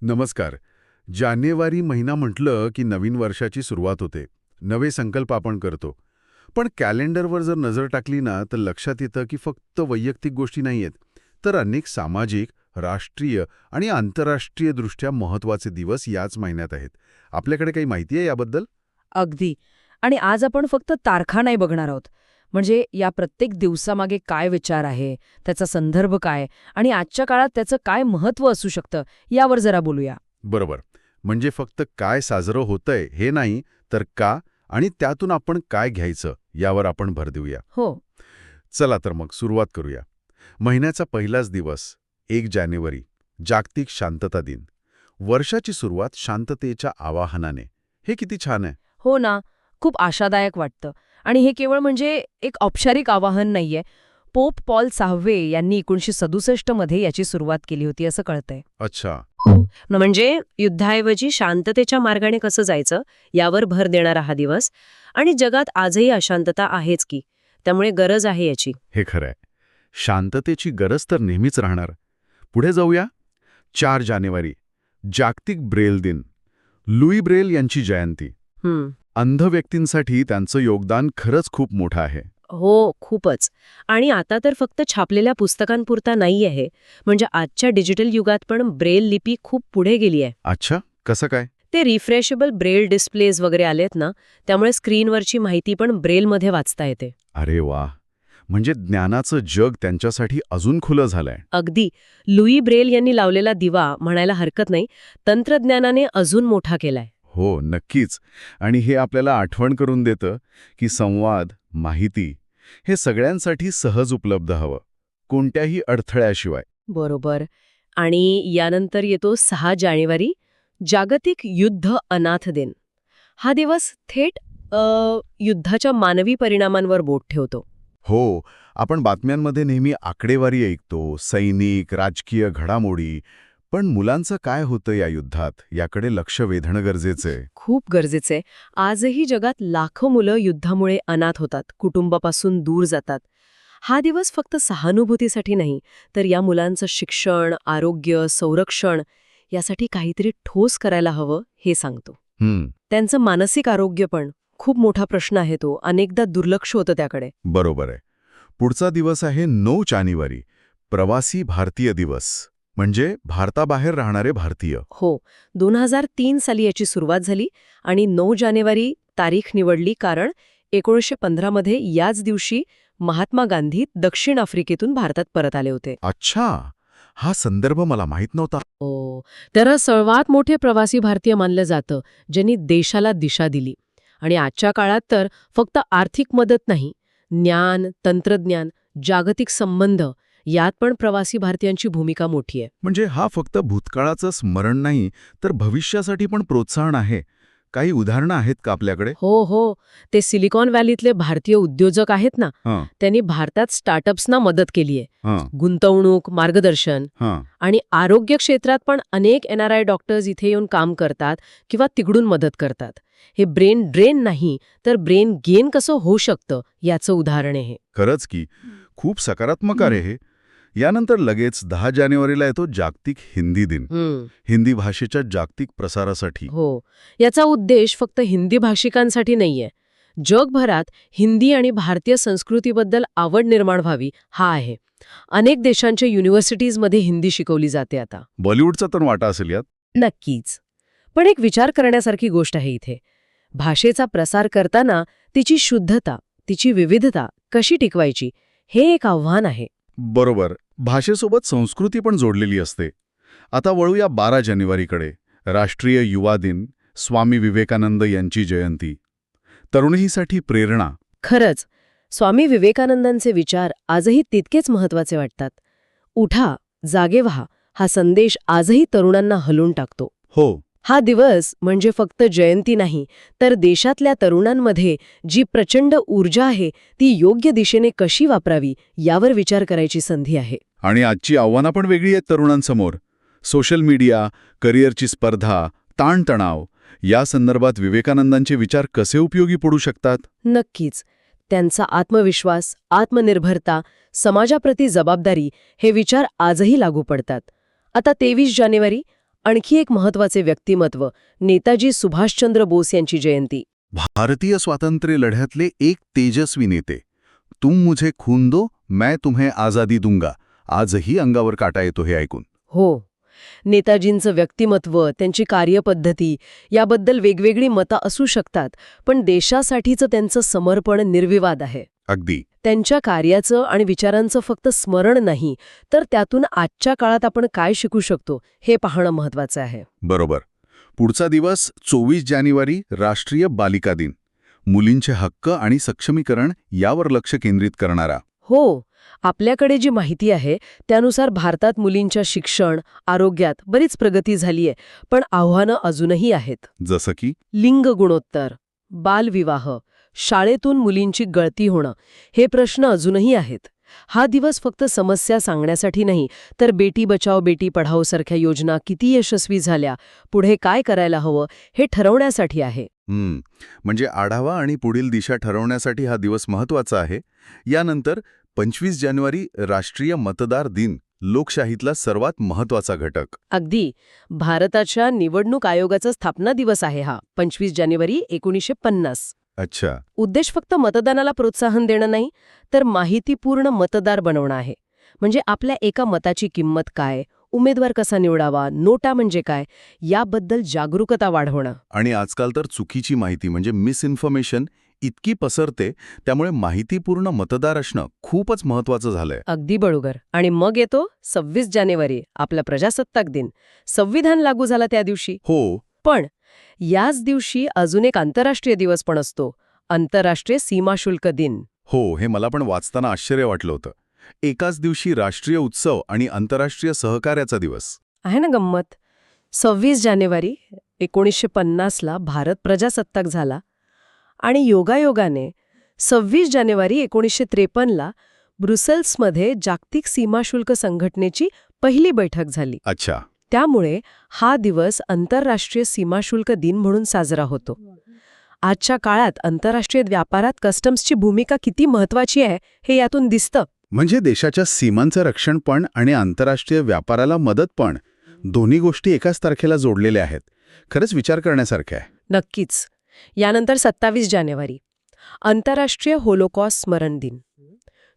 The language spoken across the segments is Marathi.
नमस्कार. जानेवारी महिना म्हटलं की नवीन वर्षाची सुरुवात होते. नवे संकल्प आपण करतो. पण कॅलेंडरवर जर नजर टाकली ना तर लक्षात येतं की फक्त वैयक्तिक गोष्टी नाहीयेत, तर अनेक सामाजिक, राष्ट्रीय आणि आंतरराष्ट्रीय दृष्ट्या महत्त्वाचे दिवस याच महिन्यात आहेत. आपल्याकडे काही माहिती आहे याबद्दल? अगदी. आणि आज आपण फक्त तारखा नाही बघणार आहोत. म्हणजे या प्रत्येक दिवसामागे काय विचार आहे, त्याचा संदर्भ काय आणि आजच्या काळात त्याचं काय महत्त्व असू शकतं, यावर जरा बोलूया. बरोबर. म्हणजे फक्त काय साजरं होतंय हे नाही, तर का आणि त्यातून आपण काय घ्यायचं यावर आपण भर देऊया. हो. चला तर मग सुरुवात करूया. महिन्याचा पहिलाच दिवस 1 जानेवारी, जागतिक शांतता दिन. वर्षाची सुरुवात शांततेच्या आवाहनाने. हे किती छान आहे. हो ना. खूप आशादायक वाटतं. आणि हे केवळ म्हणजे एक औपचारिक आवाहन नाहीये. पोप पॉल 6वे यांनी 1967 मध्ये याची सुरुवात केली होती असं कळतंय. अच्छा. म्हणजे युद्धाऐवजी शांततेच्या मार्गाने कसं जायचं यावर भर देणारा हा दिवस. आणि जगात आजही अशांतता आहेच की, त्यामुळे गरज आहे याची. हे खरंय. शांततेची गरज तर नेहमीच राहणार. पुढे जाऊया. 4 जानेवारी, जागतिक ब्रेल दिन. लुई ब्रेल यांची जयंती. अंध व्यक्तींसाठी त्यांचं योगदान खरंच खूप मोठं आहे. हो, खूपच. आणि आता तर फक्त छापलेल्या पुस्तकांपुरता नाही आहे. म्हणजे आजच्या डिजिटल युगात पण ब्रेल लिपी खूप पुढे गेली आहे. अच्छा, कसं काय? ते रिफ्रेशेबल ब्रेल डिस्प्लेज वगैरे आलेत ना, त्यामुळे स्क्रीनवरची माहिती पण ब्रेलमध्ये वाचता येते. अरे वा. म्हणजे ज्ञानाचं जग त्यांच्यासाठी अजून खुलं झालंय. अगदी. लुई ब्रेल यांनी लावलेला दिवा म्हणायला हरकत नाही, तंत्रज्ञानाने अजून मोठा केलाय. हो, नक्कीच. आणि हे आपल्याला आठवण करून देतं की संवाद, माहिती हे सगळ्यांसाठी सहज उपलब्ध हवं, कोणत्याही अडथळ्याशिवाय. बरोबर. आणि यानंतर येतो 6 जानेवारी, जागतिक युद्ध अनाथ दिन. हा दिवस थेट युद्धाच्या मानवी परिणामांवर बोट ठेवतो. हो, आपण बातम्यांमध्ये नेहमी आकडेवारी ऐकतो, सैनिक, राजकीय घडामोडी. पण मुलांचं काय होतं या युद्धात, याकडे लक्ष वेधणं गरजेचं आहे. खूप गरजेचं आहे. आजही जगात लाखो मुलं युद्धामुळे अनाथ होतात, कुटुंबापासून दूर जातात. हा दिवस फक्त सहानुभूतीसाठी नाही, तर या मुलांचं शिक्षण, आरोग्य, संरक्षण यासाठी काहीतरी ठोस करायला हवं हे सांगतो. त्यांचं मानसिक आरोग्य पण खूप मोठा प्रश्न आहे तो. अनेकदा दुर्लक्ष होतं त्याकडे. बरोबर आहे. पुढचा दिवस आहे 9 जानेवारी, प्रवासी भारतीय दिवस. म्हणजे भारताबाहेर राहणारे भारतीय. हो, 2003 साली याची सुरुवात झाली आणि 9 जानेवारी तारीख निवडली कारण 1915 मध्ये याच दिवशी महात्मा गांधी दक्षिण आफ्रिकेतून भारतात परत आले होते. अच्छा, हा संदर्भ मला माहीत नव्हता. हो, तर सर्वात मोठे प्रवासी भारतीय मानलं जातं, ज्यांनी देशाला दिशा दिली. आणि आजच्या काळात तर फक्त आर्थिक मदत नाही, ज्ञान, तंत्रज्ञान, जागतिक संबंध यात पण प्रवासी भारतीयांची भूमिका मोठी आहे. म्हणजे हा फक्त भूतकाळाचं स्मरण नाही, तर भविष्यासाठी पण प्रोत्साहन आहे. काही उदाहरणं आहेत का आपल्याकडे? हो, ते सिलिकॉन व्हॅलीतले भारतीय उद्योजक आहेत ना, त्यांनी भारतात स्टार्टअप्सना मदत केली आहे. गुंतवणूक, मार्गदर्शन आणि आरोग्य क्षेत्रात पण अनेक NRI डॉक्टर्स इथे येऊन काम करतात किंवा तिकडून मदत करतात. हे ब्रेन ड्रेन नाही, तर ब्रेन गेन कसं होऊ शकतं याचं उदाहरण आहे. खरंच की, खूप सकारात्मक आहे हे. यानंतर लगेच 10 जानेवारीला येतो जागतिक हिंदी दिन. हिंदी भाषेच्या जागतिक प्रसारासाठी. हो, याचा उद्देश फक्त हिंदी भाषिकांसाठी नाहीये. जगभरात हिंदी आणि भारतीय संस्कृतीबद्दल आवड निर्माण व्हावी हा आहे. अनेक देशांच्या युनिव्हर्सिटीजमध्ये हिंदी शिकवली जाते आता. बॉलिवूडचा तर वाटा असेल यात. नक्कीच. पण एक विचार करण्यासारखी गोष्ट आहे इथे. भाषेचा प्रसार करताना तिची शुद्धता, तिची विविधता कशी टिकवायची हे एक आव्हान आहे. बरोबर. भाषेसोबत संस्कृती पण जोडलेली असते. आता वळूया 12 जानेवारीकडे, राष्ट्रीय युवा दिन, स्वामी विवेकानंद यांची जयंती. तरुणीसाठी प्रेरणा. खरंच, स्वामी विवेकानंदांचे विचार आजही तितकेच महत्वाचे वाटतात. उठा, जागे व्हा हा संदेश आजही तरुणांना हलवून टाकतो. हो. हा दिवस म्हणजे फक्त जयंती नाही, तर देशातल्या तरुणांमध्ये जी प्रचंड ऊर्जा आहे ती योग्य दिशेने कशी वापरावी यावर विचार करायची संधी आहे. आणि आजची आव्हानं पण वेगळी आहेत तरुणांसमोर. सोशल मीडिया, करिअरची स्पर्धा, ताणतणाव या संदर्भात विवेकानंदांचे विचार कसे उपयोगी पडू शकतात? नक्कीच. त्यांचा आत्मविश्वास, आत्मनिर्भरता, समाजाप्रती जबाबदारी हे विचार आजही लागू पडतात. आता 23 जानेवारी आणखी एक महत्वाचे व्यक्तिमत्व, नेताजी सुभाषचंद्र बोस यांची जयंती. भारतीय स्वातंत्र्य लढ्यातले एक तेजस्वी नेते. तुम मुझे खून दो, मैं तुम्हें आजादी दूंगा. आजही अंगावर काटा येतो हे ऐकून. हो, नेताजींचं व्यक्तिमत्व, त्यांची कार्यपद्धती याबद्दल वेगवेगळी मतं असू शकतात, पण देशासाठीचं त्यांचं समर्पण निर्विवाद आहे. अगदी. त्यांच्या कार्याचं आणि विचारांचं फक्त स्मरण नाही, तर त्यातून आजच्या काळात आपण काय शिकू शकतो हे पाहणं महत्वाचं आहे. बरोबर. पुढचा दिवस 24 जानेवारी राष्ट्रीय बालिका दिन. मुलींचे हक्क आणि सक्षमीकरण यावर लक्ष केंद्रित करणारा. हो, आपल्याकडे जी माहिती आहे त्यानुसार भारतात मुलींच्या शिक्षण, आरोग्यात बरीच प्रगती झालीय, पण आव्हानं अजूनही आहेत. जसं की लिंग गुणोत्तर, बालविवाह, शाळेतून मुलींची गळती होणं, हे प्रश्न अजूनही आहेत. हा दिवस फक्त समस्या सांगण्यासाठी नाही, तर बेटी बचाओ बेटी पढाओ सारख्या योजना किती यशस्वी झाल्या, पुढे काय करायला हवं हे ठरवण्यासाठी आहे. म्हणजे आढावा आणि पुढील दिशा ठरवण्यासाठी हा दिवस महत्वाचा आहे. यानंतर 25 जानेवारी राष्ट्रीय मतदार दिन, लोकशाहीतला सर्वात महत्वाचा घटक. अगदी. भारताच्या निवडणूक आयोगाचा स्थापना दिवस आहे हा, 25 जानेवारी 1950. अच्छा. उद्देश फक्त मतदानाला प्रोत्साहन देणं नाही, तर माहितीपूर्ण मतदार बनवणं आहे. म्हणजे आपल्या एका मताची किंमत काय, उमेदवार कसा निवडावा, नोटा म्हणजे काय, याबद्दल जागरूकता वाढवणं. आणि आजकाल तर चुकीची माहिती म्हणजे मिसइन्फॉर्मेशन इतकी पसरते, त्यामुळे माहितीपूर्ण मतदार असणं खूपच महत्वाचं झालंय. अगदी बरोबर. आणि मग येतो 26 जानेवारी, आपला प्रजासत्ताक दिन. संविधान लागू झाला त्या दिवशी. हो. पण याच दिवशी अजून एक आंतरराष्ट्रीय दिवस पण असतो, आंतरराष्ट्रीय सीमाशुल्क दिन. हो, हे मला पण वाचताना आश्चर्य वाटलं होतं. एकाच दिवशी राष्ट्रीय उत्सव आणि आंतरराष्ट्रीय सहकार्याचा दिवस. आहे ना गंमत. 26 जानेवारी 1950ला भारत प्रजासत्ताक झाला आणि योगायोगाने 26 जानेवारी 1953ला ब्रुसेल्समध्ये जागतिक सीमाशुल्क संघटनेची पहिली बैठक झाली. अच्छा. त्यामुळे हा दिवस आंतरराष्ट्रीय सीमाशुल्क दिन म्हणून साजरा होतो. आजच्या काळात आंतरराष्ट्रीय व्यापारात कस्टम्सची भूमिका किती महत्वाची आहे हे यातून दिसतं. म्हणजे देशाच्या सीमांचं रक्षण पण आणि आंतरराष्ट्रीय व्यापाराला मदत पण, दोन्ही गोष्टी एकाच तारखेला जोडलेल्या आहेत. खरंच विचार करण्यासारखं आहे. नक्कीच. यानंतर 27 जानेवारी आंतरराष्ट्रीय होलोकॉस्ट स्मरण दिन.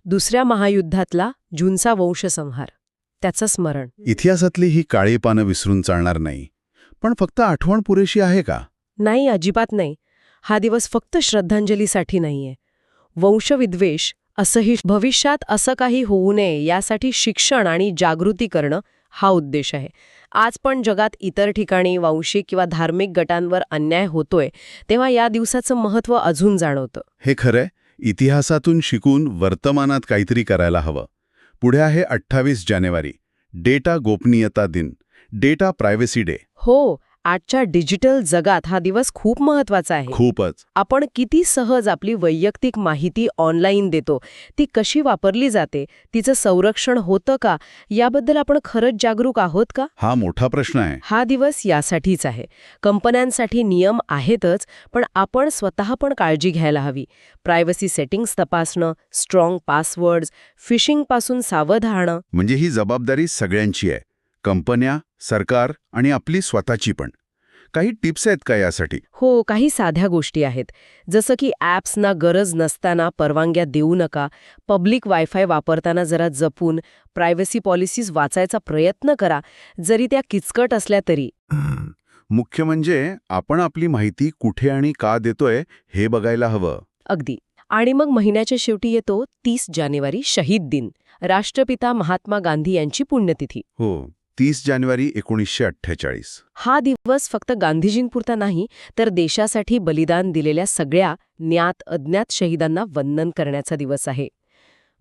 दुसऱ्या महायुद्धातला जूनचा वंशसंहार, त्याचं स्मरण. इतिहासातली ही काळी पानं विसरून चालणार नाही. पण फक्त आठवण पुरेशी आहे का? नाही, अजिबात नाही. हा दिवस फक्त श्रद्धांजलीसाठी नाहीये. वंशविद्वेष असंही, भविष्यात असं काही होऊ नये यासाठी शिक्षण आणि जागृती करणं हा उद्देश आहे. आज पण जगात इतर ठिकाणी वांशिक किंवा धार्मिक गटांवर अन्याय होतोय, तेव्हा या दिवसाचं महत्त्व अजून जाणवतं. हे खरंय. इतिहासातून शिकून वर्तमानात काहीतरी करायला हवं. पुढे आहे 28 जानेवारी, डेटा गोपनीयता दिन, डेटा प्रायव्हसी डे. हो, आजच्या डिजिटल जगात हा दिवस खूप महत्वाचा आहे. खूपच. आपण किती सहज आपली वैयक्तिक माहिती ऑनलाईन देतो, ती कशी वापरली जाते, तिचं संरक्षण होतं का, याबद्दल आपण खरंच जागरूक आहोत का? हा मोठा प्रश्न आहे. हा दिवस यासाठीच आहे. कंपन्यांसाठी नियम आहेतच, पण आपण स्वतः पण काळजी घ्यायला हवी. प्रायव्हसी सेटिंग्स तपासणं, स्ट्रॉंग पासवर्ड्स, फिशिंगपासून सावध राहणं. म्हणजे ही जबाबदारी सगळ्यांची आहे. कंपन्या, सरकार आणि आपली स्वतःची पण. काही टिप्स आहेत का यासाठी? हो, काही साध्या गोष्टी आहेत. जसं की ॲप्सना गरज नसताना परवानग्या देऊ नका, पब्लिक वायफाय वापरताना जरा जपून, प्रायव्हसी पॉलिसीज वाचायचा प्रयत्न करा, जरी त्या किचकट असल्या तरी. मुख्य म्हणजे आपण आपली माहिती कुठे आणि का देतोय हे बघायला हवं. अगदी. आणि मग महिन्याच्या शेवटी येतो 30 जानेवारी, शहीद दिन, राष्ट्रपिता महात्मा गांधी यांची पुण्यतिथी. हो, 30 जानेवारी 1948. हा दिवस फक्त गांधीजींपुरता नाही, तर देशासाठी बलिदान दिलेल्या सगळ्या ज्ञात अज्ञात शहीदांना वंदन करण्याचा दिवस आहे.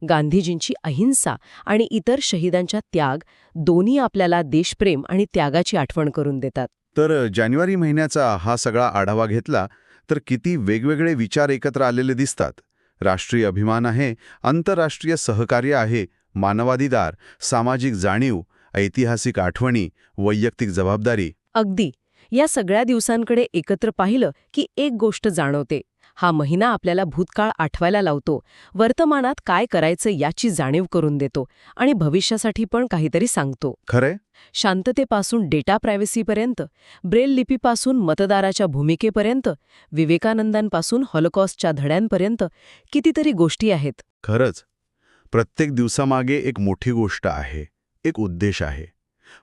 गांधीजींची अहिंसा आणि इतर शहीदांच्या त्याग दोन्ही आपल्याला देशप्रेम आणि त्यागाची आठवण करून देतात. तर जानेवारी महिन्याचा हा सगळा आढावा घेतला तर किती वेगवेगळे विचार एकत्र आलेले दिसतात. राष्ट्रीय अभिमान आहे, आंतरराष्ट्रीय सहकार्य आहे, मानवाधिकार, सामाजिक जाणीव, ऐतिहासिक आठवणी, वैयक्तिक जबाबदारी. अगदी. या सगळ्या दिवसांकडे एकत्र पाहिलं की एक गोष्ट जाणवते. हा महिना आपल्याला भूतकाळ आठवायला लावतो, वर्तमानात काय करायचं याची जाणीव करून देतो आणि भविष्यासाठी पण काहीतरी सांगतो. खरंय? शांततेपासून डेटा प्रायव्हसीपर्यंत, ब्रेल लिपीपासून मतदाराच्या भूमिकेपर्यंत, विवेकानंदांपासून हॉलोकॉस्टच्या धड्यांपर्यंत कितीतरी गोष्टी आहेत. खरंच. प्रत्येक दिवसामागे एक मोठी गोष्ट आहे, एक उद्देश आहे.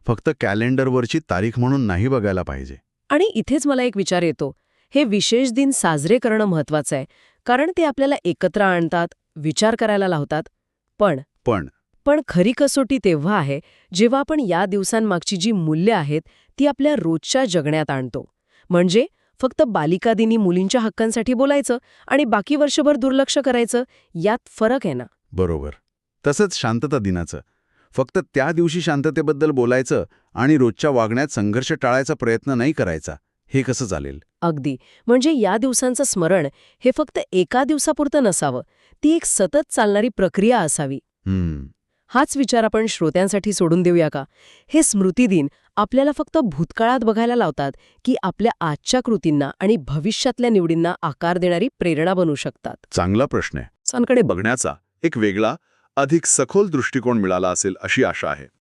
फक्त कॅलेंडरवरची तारीख म्हणून नाही बघायला पाहिजे. आणि इथेच मला एक विचार येतो, हे विशेष दिन साजरे करणं महत्वाचं आहे, कारण ते आपल्याला एकत्र आणतात, विचार करायला लावतात. पण खरी कसोटी तेव्हा आहे जेव्हा आपण या दिवसांमागची जी मूल्य आहेत ती आपल्या रोजच्या जगण्यात आणतो. म्हणजे फक्त बालिका दिनी मुलींच्या हक्कांसाठी बोलायचं आणि बाकी वर्षभर दुर्लक्ष करायचं, यात फरक आहे ना. बरोबर. तसंच शांतता दिनाचं. फक्त त्या दिवशी शांततेबद्दल बोलायचं आणि रोजच्या वागण्यात संघर्ष टाळायचा प्रयत्न नाही करायचा. हे कसं चालेल? अगदी. म्हणजे या दिवसांचं स्मरण हे फक्त एका दिवसापुरतं नसावं, ती एक सतत चालणारी प्रक्रिया असावी. हाच विचार आपण श्रोत्यांसाठी सोडून देऊया का? हे स्मृतिदिन आपल्याला फक्त भूतकाळात बघायला लावतात की आपल्या आजच्या कृतींना आणि भविष्यातल्या निवडींना आकार देणारी प्रेरणा बनू शकतात? चांगला प्रश्न आहे. सांकडे बघण्याचा एक वेगळा, अधिक सखोल दृष्टिकोन मिळाला असेल अशी आशा आहे.